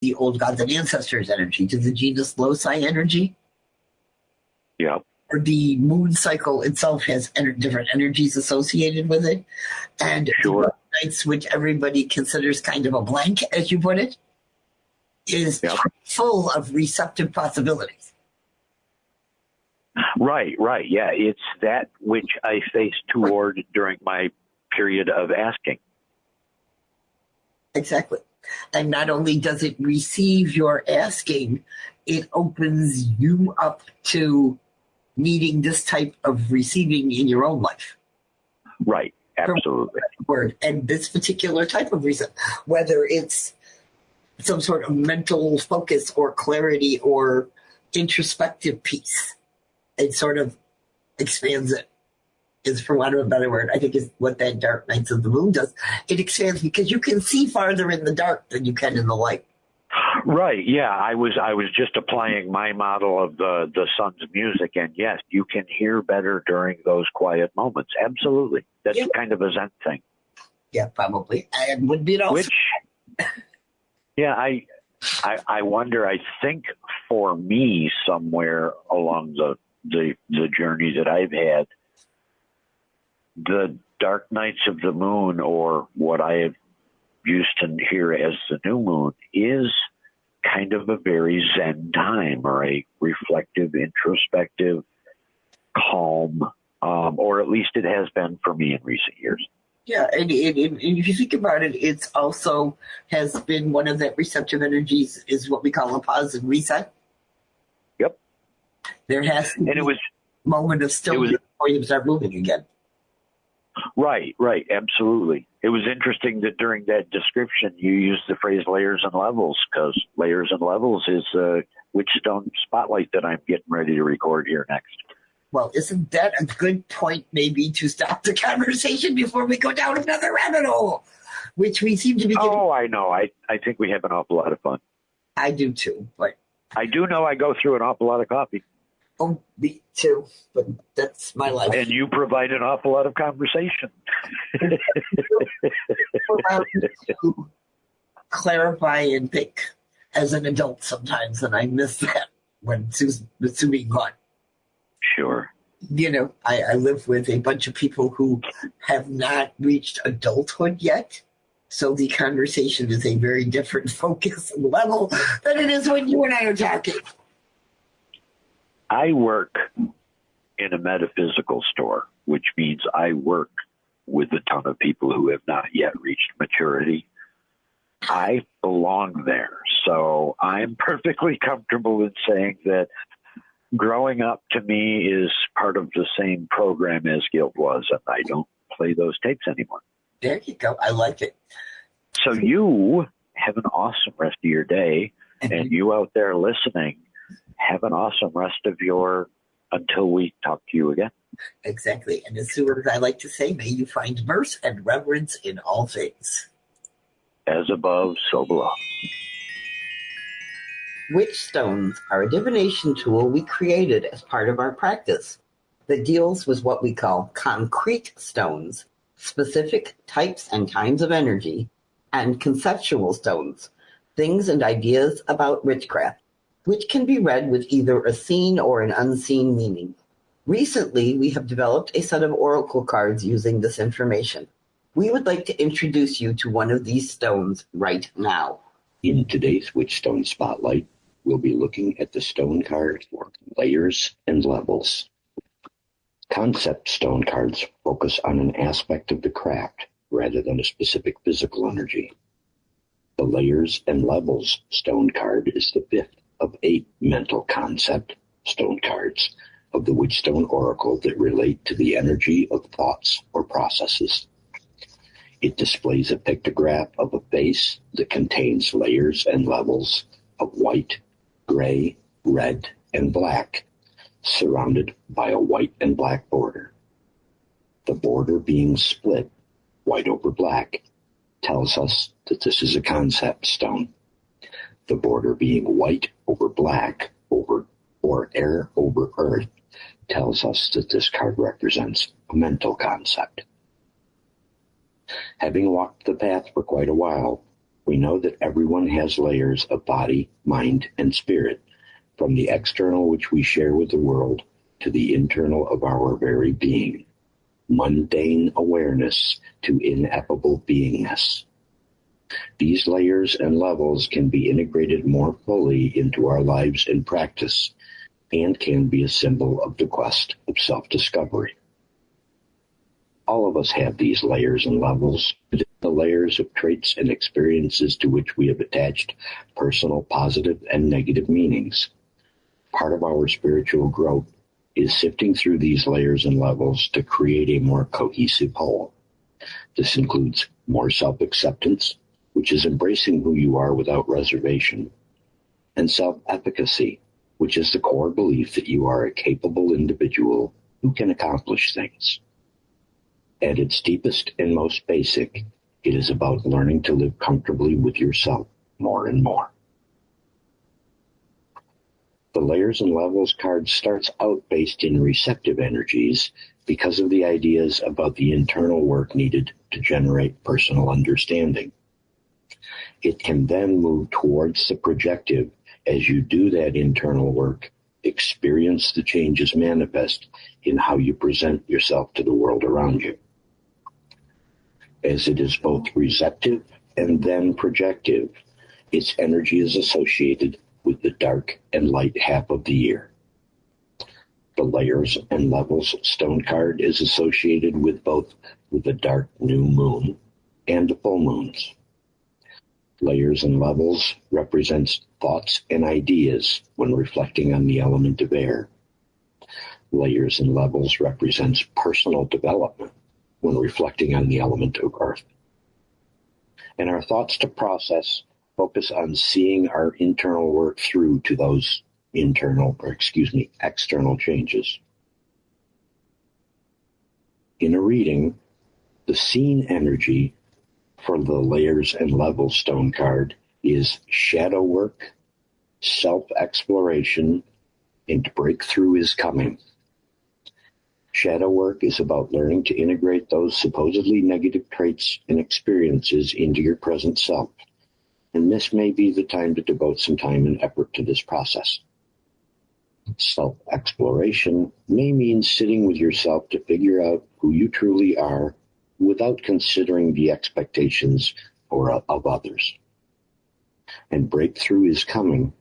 the old gods and ancestors energy, to the genus loci energy. Yeah. Or the moon cycle itself has different energies associated with it. And sure. the nights, which everybody considers kind of a blank, as you put it, is full of receptive possibilities. Right. Yeah, it's that which I faced toward during my period of asking. Exactly. And not only does it receive your asking, it opens you up to needing this type of receiving in your own life. Right. Absolutely. Word. And this particular type of reason, whether it's some sort of mental focus or clarity or introspective piece, it sort of expands it. Is, for want of a better word, I think is what that Dark Nights of the Moon does. It expands because you can see farther in the dark than you can in the light. Right. Yeah. I was just applying my model of the sun's music, and yes, you can hear better during those quiet moments. Absolutely. That's kind of a Zen thing. Yeah, probably. And would be it also. Which, yeah, I wonder. I think for me, somewhere along the journey that I've had, the dark nights of the moon, or what I have used to hear as the new moon, is kind of a very Zen time, or a reflective, introspective, calm, or at least it has been for me in recent years. Yeah, and if you think about it, it's also has been one of that receptive energies is what we call a pause and reset. Yep. There has to be a moment of stillness before you start moving again. Right, absolutely. It was interesting that during that description you used the phrase layers and levels, because layers and levels is a Witchstone spotlight that I'm getting ready to record here next. Well, isn't that a good point maybe to stop the conversation before we go down another rabbit hole, which we seem to be giving... Oh, I know. I think we have an awful lot of fun. I do too, but... I do know I go through an awful lot of coffee. Oh, me too, but that's my life. And you provide an awful lot of conversation. To clarify and think as an adult sometimes, and I miss that when Sue being gone. Sure. You know, I live with a bunch of people who have not reached adulthood yet, so the conversation is a very different focus and level than it is when you and I are talking. I work in a metaphysical store, which means I work with a ton of people who have not yet reached maturity. I belong there. So I'm perfectly comfortable in saying that growing up to me is part of the same program as guilt was, and I don't play those tapes anymore. There you go. I like it. So you have an awesome rest of your day, and you out there listening, have an awesome rest of your, until we talk to you again. Exactly. And as soon as I like to say, may you find verse and reverence in all things. As above, so below. Witchstones are a divination tool we created as part of our practice that deals with what we call concrete stones, specific types and kinds of energy, and conceptual stones, things and ideas about witchcraft, which can be read with either a seen or an unseen meaning. Recently, we have developed a set of oracle cards using this information. We would like to introduce you to one of these stones right now. In today's Witchstone Spotlight, we'll be looking at the stone card for layers and levels. Concept stone cards focus on an aspect of the craft rather than a specific physical energy. The layers and levels stone card is the fifth of 8 mental concept stone cards of the Witchstone Oracle that relate to the energy of thoughts or processes. It displays a pictograph of a face that contains layers and levels of white, gray, red, and black, surrounded by a white and black border. The border being split, white over black, tells us that this is a concept stone. The border being white over black or air over earth tells us that this card represents a mental concept. Having walked the path for quite a while, We know that everyone has layers of body, mind, and spirit, from the external which we share with the world to the internal of our very being, mundane awareness to ineffable beingness. These layers and levels can be integrated more fully into our lives and practice, and can be a symbol of the quest of self-discovery. All of us have these layers and levels, the layers of traits and experiences to which we have attached personal positive and negative meanings. Part of our spiritual growth is sifting through these layers and levels to create a more cohesive whole. This includes more self-acceptance, which is embracing who you are without reservation, and self-efficacy, which is the core belief that you are a capable individual who can accomplish things. At its deepest and most basic, it is about learning to live comfortably with yourself more and more. The Layers and Levels card starts out based in receptive energies because of the ideas about the internal work needed to generate personal understanding. It can then move towards the projective. As you do that internal work, experience the changes manifest in how you present yourself to the world around you. As it is both receptive and then projective, its energy is associated with the dark and light half of the year. The Layers and Levels stone card is associated with both the dark new moon and the full moons. Layers and Levels represents thoughts and ideas when reflecting on the element of air. Layers and Levels represents personal development when reflecting on the element of earth. And our thoughts to process focus on seeing our internal work through to those external changes. In a reading, the scene energy for the Layers and Levels stone card is shadow work, self-exploration, and breakthrough is coming. Shadow work is about learning to integrate those supposedly negative traits and experiences into your present self, and this may be the time to devote some time and effort to this process. Self-exploration may mean sitting with yourself to figure out who you truly are without considering the expectations of others. And breakthrough is coming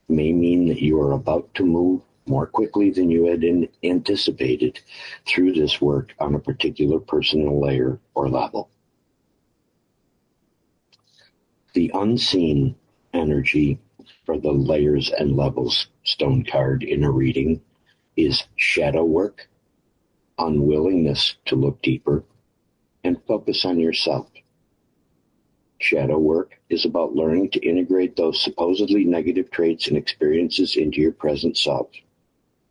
may mean that you are about to move more quickly than you had anticipated through this work on a particular personal layer or level. The unseen energy for the Layers and Levels stone card in a reading is shadow work, unwillingness to look deeper, and focus on yourself. Shadow work is about learning to integrate those supposedly negative traits and experiences into your present self.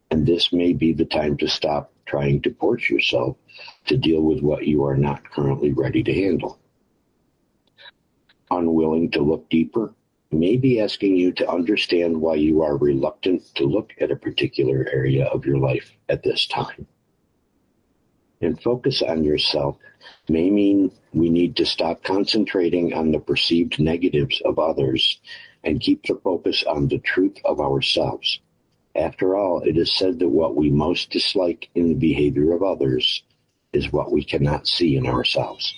And this may be the time to stop trying to force yourself to deal with what you are not currently ready to handle. Unwilling to look deeper may be asking you to understand why you are reluctant to look at a particular area of your life at this time. And focus on yourself may mean we need to stop concentrating on the perceived negatives of others and keep the focus on the truth of ourselves. After all, it is said that what we most dislike in the behavior of others is what we cannot see in ourselves.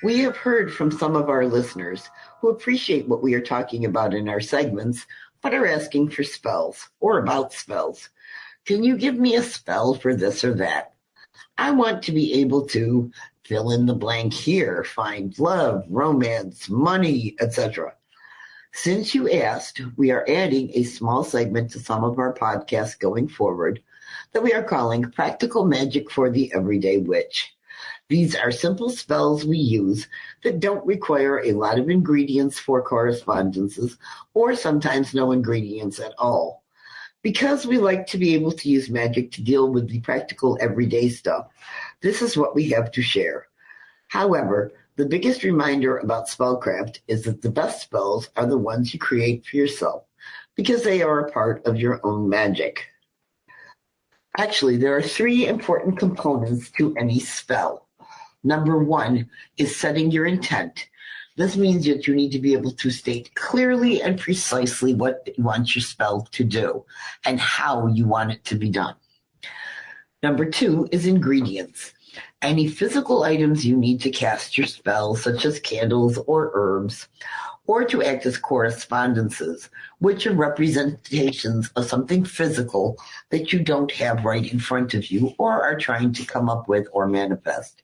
We have heard from some of our listeners who appreciate what we are talking about in our segments, but are asking for spells or about spells. Can you give me a spell for this or that? I want to be able to fill in the blank here, find love, romance, money, etc. Since you asked, we are adding a small segment to some of our podcasts going forward that we are calling Practical Magic for the Everyday Witch. These are simple spells we use that don't require a lot of ingredients for correspondences, or sometimes no ingredients at all. Because we like to be able to use magic to deal with the practical everyday stuff, this is what we have to share. However, the biggest reminder about spellcraft is that the best spells are the ones you create for yourself, because they are a part of your own magic. Actually, there are 3 important components to any spell. Number 1 is setting your intent. This means that you need to be able to state clearly and precisely what you want your spell to do and how you want it to be done. Number 2 is ingredients. Any physical items you need to cast your spell, such as candles or herbs, or to act as correspondences, which are representations of something physical that you don't have right in front of you or are trying to come up with or manifest.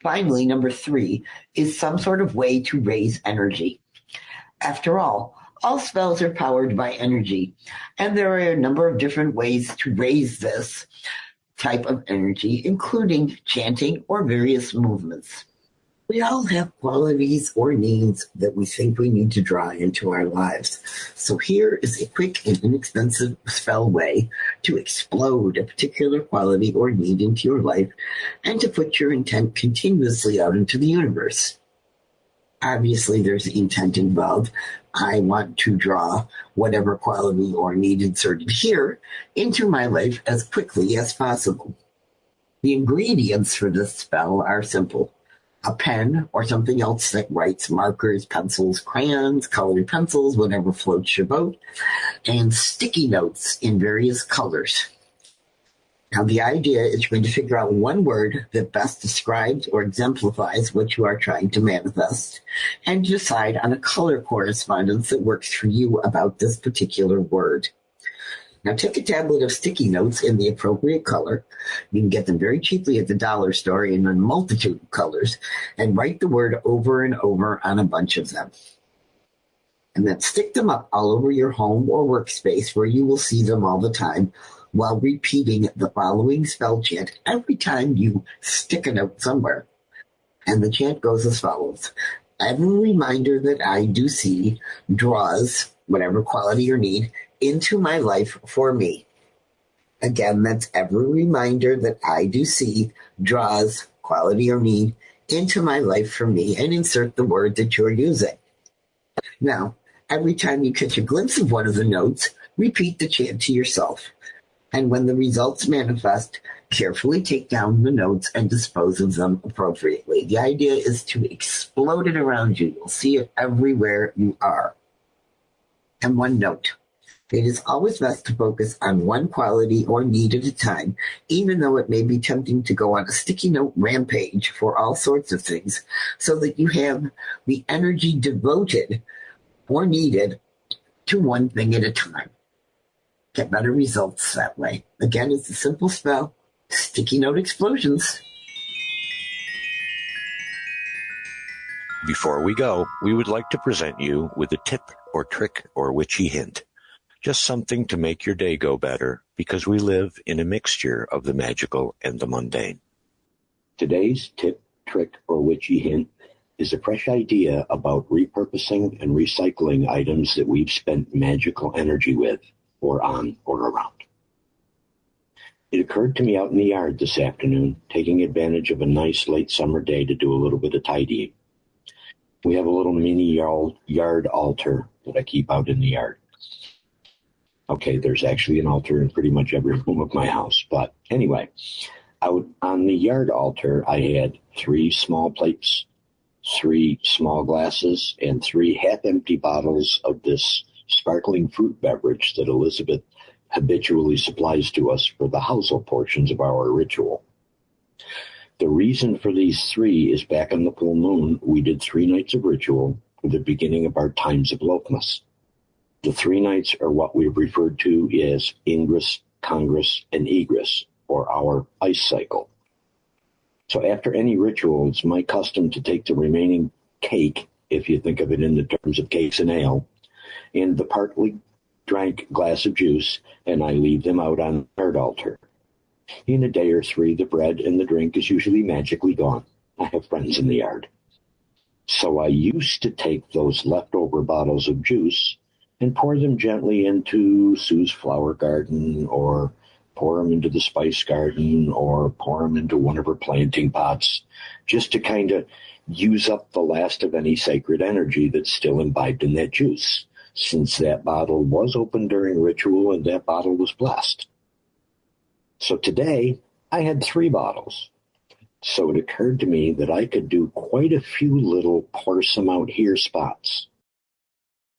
Finally, number 3 is some sort of way to raise energy. After all spells are powered by energy, and there are a number of different ways to raise this type of energy, including chanting or various movements. We all have qualities or needs that we think we need to draw into our lives. So here is a quick and inexpensive spell way to explode a particular quality or need into your life and to put your intent continuously out into the universe. Obviously, there's intent involved. I want to draw whatever quality or need inserted here into my life as quickly as possible. The ingredients for this spell are simple. A pen or something else that writes, markers, pencils, crayons, colored pencils, whatever floats your boat, and sticky notes in various colors. Now, the idea is you're going to figure out one word that best describes or exemplifies what you are trying to manifest and decide on a color correspondence that works for you about this particular word. Now, take a tablet of sticky notes in the appropriate color. You can get them very cheaply at the dollar store in a multitude of colors, and write the word over and over on a bunch of them. And then stick them up all over your home or workspace where you will see them all the time while repeating the following spell chant every time you stick a note somewhere. And the chant goes as follows. Every reminder that I do see draws whatever quality or need into my life for me. Again, that's every reminder that I do see draws quality or need into my life for me, and insert the word that you're using. Now, every time you catch a glimpse of one of the notes, repeat the chant to yourself. And when the results manifest, carefully take down the notes and dispose of them appropriately. The idea is to explode it around you. You'll see it everywhere you are. And one note. It is always best to focus on one quality or need at a time, even though it may be tempting to go on a sticky note rampage for all sorts of things, so that you have the energy devoted or needed to one thing at a time. Get better results that way. Again, it's a simple spell. Sticky note explosions. Before we go, we would like to present you with a tip or trick or witchy hint. Just something to make your day go better, because we live in a mixture of the magical and the mundane. Today's tip, trick, or witchy hint is a fresh idea about repurposing and recycling items that we've spent magical energy with, or on, or around. It occurred to me out in the yard this afternoon, taking advantage of a nice late summer day to do a little bit of tidying. We have a little mini yard altar that I keep out in the yard. Okay, there's actually an altar in pretty much every room of my house. But anyway, out on the yard altar, I had 3 small plates, 3 small glasses, and 3 half-empty bottles of this sparkling fruit beverage that Elizabeth habitually supplies to us for the household portions of our ritual. The reason for these 3 is back on the full moon, we did 3 nights of ritual for the beginning of our times of Lothmas. The 3 nights are what we've referred to as Ingress, Congress, and Egress, or our ice cycle. So after any ritual, it's my custom to take the remaining cake, if you think of it in the terms of cakes and ale, and the partly drank glass of juice, and I leave them out on the yard altar. In a day or 3, the bread and the drink is usually magically gone. I have friends in the yard. So I used to take those leftover bottles of juice and pour them gently into Sue's flower garden, or pour them into the spice garden, or pour them into one of her planting pots, just to kind of use up the last of any sacred energy that's still imbibed in that juice, since that bottle was opened during ritual and that bottle was blessed. So today, I had 3 bottles. So it occurred to me that I could do quite a few little pour some out here spots.